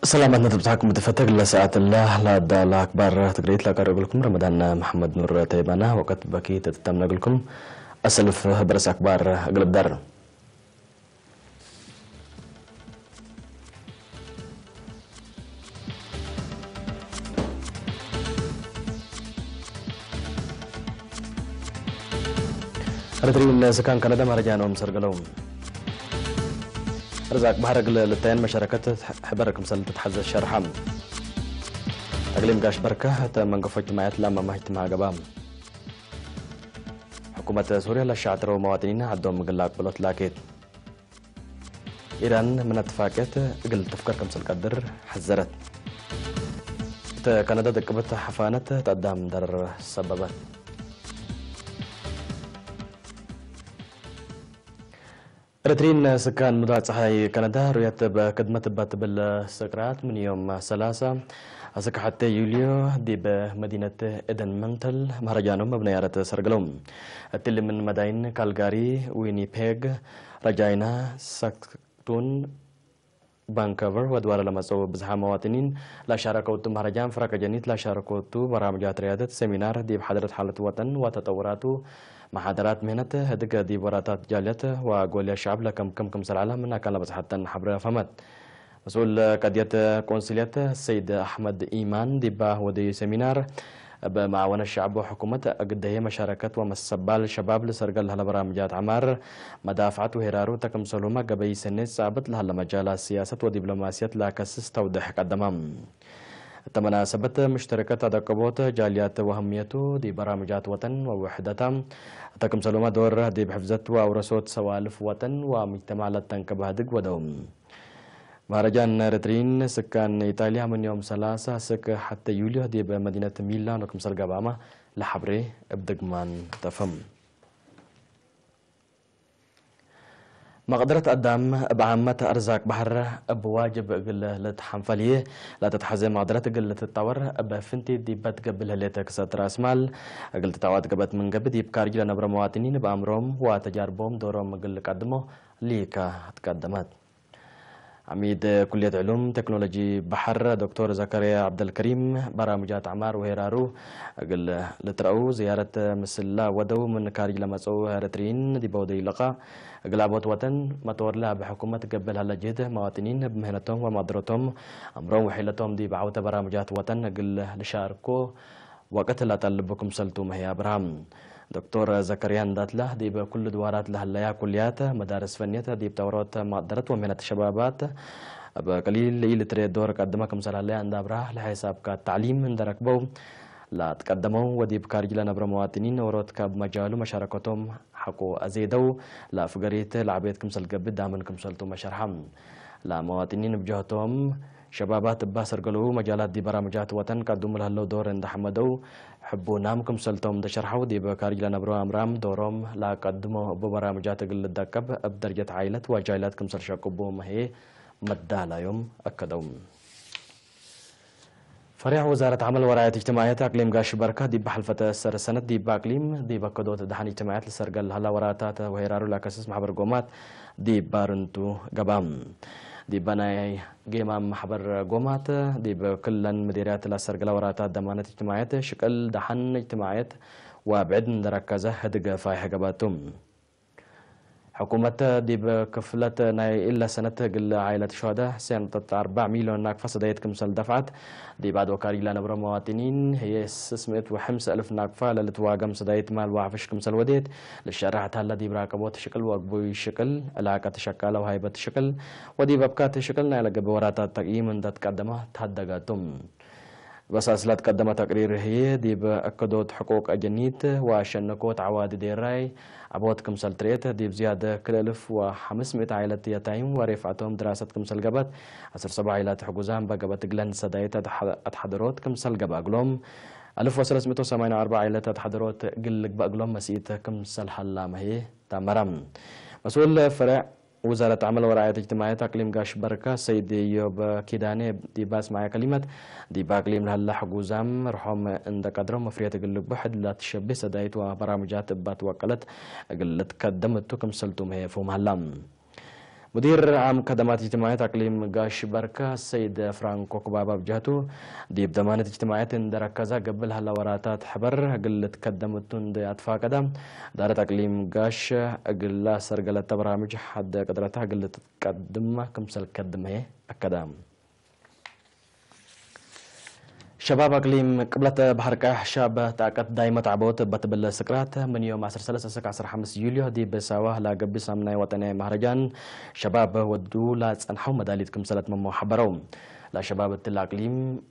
سلامات نتبعكم متفتق لساعة الله لا دال أكبر تقريت لك لكم رمضان محمد نور تيبانا وقت بكي تتم لكم أسلف برس أكبر أقلب دار رترين سكان كندا مهرجانهم سرقلهم رزاق بحرق للتين مشاركة حبركم سلة تتحزى الشرحام أقليم قاش بركة منقف اجتماعات لما ما اجتماع قبام حكومة سوريا للشاطر ومواطنين عندهم مقلاق بلوت لاكيت إيران من اتفاقات قل تفكر كمسل قدر حذرت كندا دقبت حفانة تقدم در سببات رترين سكان مدرعة صحي كندا رؤية بخدمة باتبل سكرات من يوم 3 أسك حتى يوليو دي بمدينة إدن منتل مهرجانهم بنيارة سرقلوم التل من مدائن كالغاري وينيبيغ رجاينا ساكتون بانكوفر ودوار لما سووا بزحام مواطنين لا شاركوا مهرجان فراك جنيت لا شاركوا برامجات ريادة سيمينار دي بحضرة حالة وطن وتطوراته محاضرات مهنة هدق دي براتات جاليته وقول الشعب لكم كم سلعة من كان لبس حتى حبر فمت مسؤول قضية كونسليات السيد أحمد إيمان دي ودي سيمينار بمعاون الشعب وحكومة قديه مشاركة ومسبال الشباب لسرقل هلا برامجات عمار مدافعة وهرارو تكم سلومة قبي سنة صعبت لهلا مجال السياسة ودبلوماسية لكسس توضح قدمام تمناسبة مشتركة تدقبوت جاليات وهميته دي برامجات وطن ووحدتها تكم سلومة دور دي بحفظت وأورسوت سوالف وطن ومجتمع لتنكب هدق ودوم مهرجان رترين سكان إيطاليا من يوم 3 سك حتى يوليو دي بمدينة ميلان وكم سرقاباما لحبري ابدقمان تفهم مقدرة قدام بعامة أرزاق بحر بواجب قل لتحنفليه لا تتحزي مقدرة قل تتطور بفنتي دي بتقبل هليتك ستر أسمال قل تتعوات قبت من قبل دي بكارج لنبر مواطنين بأمرهم وتجاربهم دورهم قل قدمه ليكا تقدمت عميد كلية علوم تكنولوجي بحر دكتور زكريا عبد الكريم برامجات عمار وهرارو قل لترأو زيارة مسلا ودو من كارج لمسو رترين دي بودي لقا قلابوت وطن مطور لها بحكومة قبل هلا جهد مواطنين بمهنتهم ومقدرتهم أمرهم وحيلتهم دي بعوت برامجات وطن قل لشاركو وقت لا طلبكم سلتو مهي أبراهام دكتور زكريا داتله دي بكل دوارات لهلايا كليات مدارس فنية دي بتورات مقدرات ومهنة الشبابات بقليل إلى تريد دور قدمكم سلالة عند أبراه لحساب كالتعليم من دركبو لا تقدموا ودي بكارج لنا برمواطنين ورات كاب مجالو مشاركتهم حقو أزيدو لا فقريت لعبيتكم سلقبد دامنكم سلتو مشارحم لا مواطنين بجهتهم شبابات باسر قلو مجالات دي برامجات وطن قدوم لهلو دور عند حمدو حبو نامكم سلتهم دشرحو دي بكارج لنا برو أمرام دورهم لا قدموا ببرامجات قل الدكب بدرجة عائلة وجايلاتكم سلشاكبو مهي مدالا يوم أكدوم فريق وزارة عمل وراية اجتماعيات أقليم قاش بركة دي بحلفة سر سنة دي باقليم دي بكدوت دحن اجتماعيات لسرقل هلا وراتات وهيرارو لاكسس محبر قومات دي بارنتو قبام دي بناي قيمام محبر قومات دي بكلن مديريات لسرقل وراتات دمانة اجتماعيات شكل دحن اجتماعيات وبعدن دركزة هدق فايح قباتهم حكومة دي بكفلة ناي إلا سنة قل عائلة الشهداء سنة 4 مليون ناقفة صدايت كمسل دفعت دي بعد وكاري لنا برا مواطنين هي 605,000 ناقفة للتواقم صدايت مال وعفش كمسل وديت للشارعات هلا دي براكبوت شكل وقبوي شكل علاقة شكالة وهيبة شكل ودي ببكات شكل نايلة قبورات تقييم تتقدمه تهدقاتهم بس أصلات قدمت تقرير هي دي بأكدوت حقوق أجنيت وشنكوت عواد ديراي عبوت كمسل تريت دي بزيادة كل 1500 عائلة يتيم ورفعتهم دراسة كمسل قبت 17 عائلات حجوزان بقبت قلن سدايت أتحضروت كمسل قبا قلوم 1384 عائلة تحضرت قلق بأقلهم مسيت كم سلح اللامة هي تامرم مسؤول فرع وزارة عمل ورعاية اجتماعية تقليم قاش بركة سيد يوب كيداني دي باس معي كلمة دي باقليم لهلا حقوزام رحوم عند قدرهم مفرية قلق بحد لا تشبه سدايت وبرامجات بات وقلت قلت قدمت كم سلتم هي فهم هلام مدير عام خدمات اجتماعية اقليم قاش بركة السيد فرانكو كبابا بجهته دي بضمانة اجتماعية دركزة قبل هلا وراتات حبر قلت قدمتون دي اطفاء قدم دارت اقليم قاش قلت سرقلت برامج حد قدرتها قلت تقدم كمسل قدم هي اكدام شباب اقليم قبلت بحركة شاب تاكت دايما تعبوت بتبل سكرات من يوم 13 يوليو دي بساوه لا قبل سامناي وطني مهرجان شباب ودو لا تصنحوا مداليت كمسلت ممو حبروا لا شباب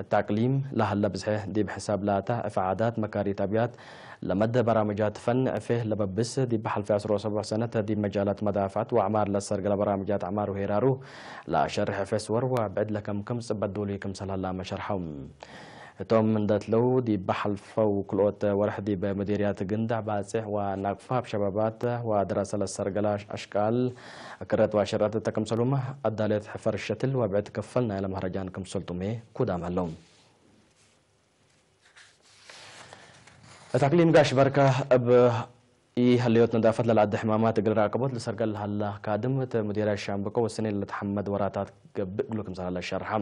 التاقليم لا هلا بزحه دي بحساب لاتا افعادات مكاري تابيات لمد برامجات فن فيه لببس دي بحل في 17 سنة دي مجالات مدافعات وأعمار لسرق برامجات أعمار وهيرارو لا شرح في سور وبعد لكم كم سبدولي كم سهل لا ما شرحهم توم من دات لو دي بحل فو كلوت ورح دي بمديريات جندع باسح ونقفها بشبابات ودراسة للسرقلاش أشكال كرت وعشرات تكم سلومة أدالت حفر الشتل وبعد كفلنا إلى مهرجان كم سلطمي كودام هلوم تقليم قاش بركة هليوت نظافة للعد حمامات قل راقبوت لسرقل هلا كادمت مدير الشامبكو والسنة اللي تحمد وراتات قبلكم سهل الشرحة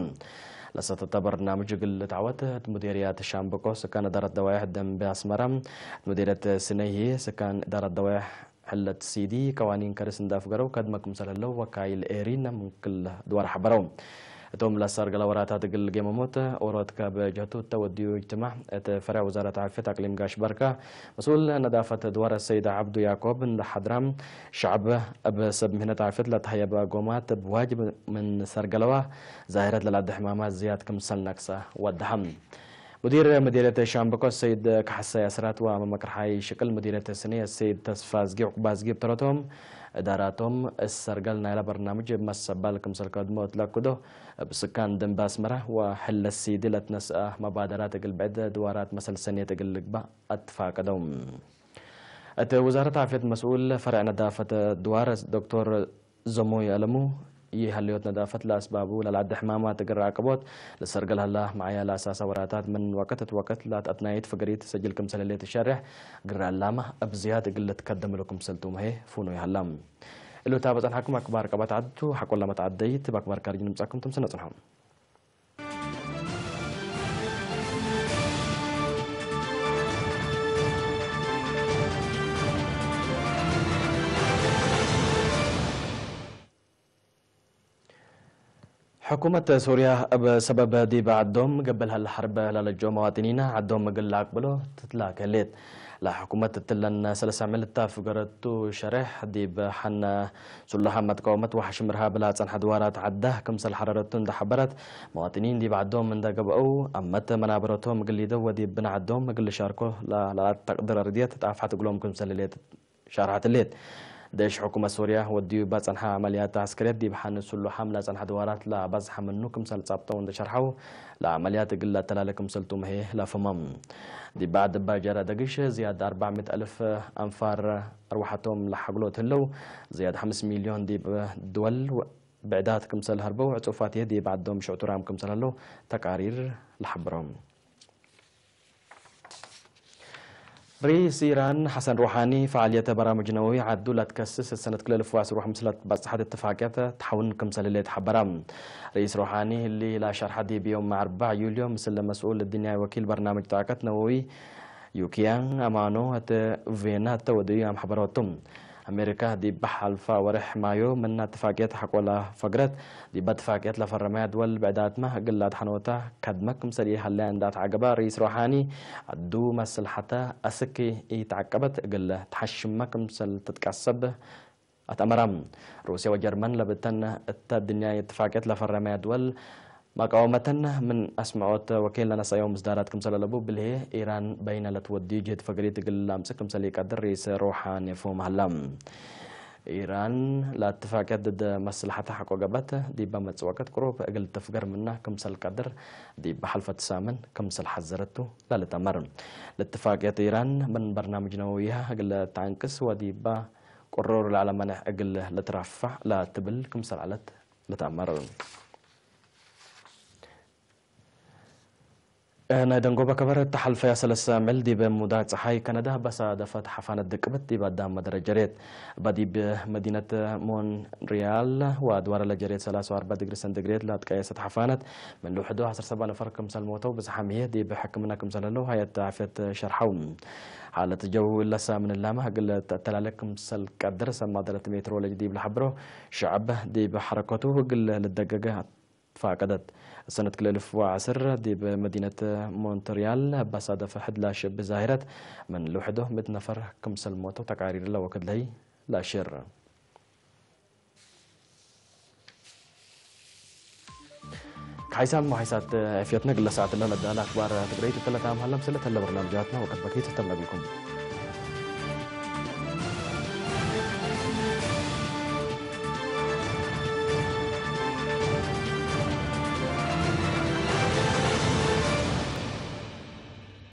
لسه برنامج قل تعوت مديريات الشامبكو سكان إدارة دوايح دم بأسمرة مديرية سنيه سكان إدارة دوايح حلة سيدي قوانين كرس نداف قرو كدمكم سهل وكايل إيرين من كل دوار حبرو توم لسر قلورات هتقل جيموموت أورات كبجهتو توديو اجتماع فرع وزارة عافية أقليم قاش بركة مسؤول نظافة دوار السيد عبد يعقوب حضرام شعب بسبب مهنة عافية لا تحيا بقومات بواجب من سرقلوة ظاهرة للعد حمامات زياد كمسل نقصة والدحم مديرية شامبكو السيد كحسا يسرات وممكر حي شكل مديرية السنية السيد تسفازقي وقبازقي بطرتهم إداراتهم السرقل نايلة برنامج مسبال كمسل قدمو تلاكدو بسكان دنباس مرة وحل السيدي لتنسأ مبادرات البعد دوارات مسل سنية القبة أتفاقدهم وزارة عافية مسؤول فرع نظافة دوار دكتور زموي ألمو يهليوت نظافة لأسبابه للعد حمامات قرع كبوت لسرقل هلا معايا لأساس وراتات من وقت لا تأتنايت فقريت سجل كمسل اللي تشرح قرع اللامة أبزياد قلة تقدم لكم سلتوم هي فونو يهلام اللو تابت عن حكم أكبر كبات عدتو حكو لما تعديت بأكبر كارجين مساكم تمسنة صنحهم حكومة سوريا بسبب دي بعدهم قبل هالحرب للجو مواطنين عدهم مقل عقبلو تتلاك هليت لا حكومة تلن سلسة عملتها فقرتو شرح دي بحنا سلحة متقومت وحشمرها بلا تنح دوارات عده كمسل حرارتون ده حبرت مواطنين دي بعدهم من ده قبقو أمت منابرتهم مقل يدو ودي بنا عدهم مقل شاركو لا تقدر رديت تعفحت قلوم كمسل الليت شارعات الليت داش حكومة سوريا وديو باز عنها عمليات عسكرية دي بحن سلو حملة عنها دوارات لا باز حمنو كمسل صابتون ده شرحو لا عمليات قلة تلالكم سلتوم هي لا فمم دي بعد باجرة دقيش زيادة 400 ألف أنفار أرواحتهم لحقلوت هلو زيادة 5 مليون دي دول بعدات كمسل هربو عطوفات يدي بعدهم شعتورام كمسل هلو تقارير لحبرهم رئيس إيران حسن روحاني فعالية برامج نووية عدو لا تكسس السنة كل الفواس روح مسلت بصحة اتفاقيات تحول كمسل اللي تحبرام رئيس روحاني اللي لا شرح دي بيوم 4 يوليو مثل مسؤول الدنيا وكيل برنامج طاقة نووي يوكيان أمانو فينا تودي عم حبراتهم أمريكا دي بحل فورح مايو من اتفاقيات حق ولا فقرت دي باتفاقيات لفرمات والبعدات ما قلت حنوتا كدمك مسلي حلان دات عقبا رئيس روحاني عدو مسل حتى أسكي يتعقبت قل تحشمك مسل تتكسب أتأمرام روسيا وجرمن لبتن الدنيا اتفاقيات لفرمات وال مقاومة من أسمعوت وكيل لنا سيوم مصدارات كمسل لبو بالهي إيران بين لتودي جهد فقريت قل لامسك كمسل يقدر رئيس روحاني فوم هلام إيران لا اتفاقية ضد مصلحتها حق وجبات دي بمت وقت قروب أجل تفجر منه كمسل قدر دي بحلفة سامن كمسل حذرته لا لتمر الاتفاقية إيران من برنامج نوويها أجل تعنكس ودي با قرر العالم أجل لترفع لا تبل كمسل علت لتمر نادنجوبا كبر تحلف يا سلسة ملدي بمدة صحي كندا بس دفت حفانة دكبت دي بعد مدرجريت بدي بمدينة مونريال وادوار لجريت 43 دجري سنتيغريد لا تقيست حفانة من لوحدو 17 نفر كمسل موتو بزحمية دي بحكمنا كمسل له هي تعفيت شرحون حالة الجو لسه من اللامة قلت تلالك مسل قدر سما دلت مترولوجي دي بالحبرو شعب دي بحركته قل للدقاقة فقدت سنة كل 2010 دي بمدينة مونتريال بصادف حد لا شب ظاهرة من لوحده 100 نفر كمسل موت وتقارير لا وكد لي لا شر حيسام وحيسات عفيتنا قل ساعة لنا الدالة أخبار تقريت الثلاثة عام هلا مسلة هلا برنامجاتنا وقد بكيت تم بكم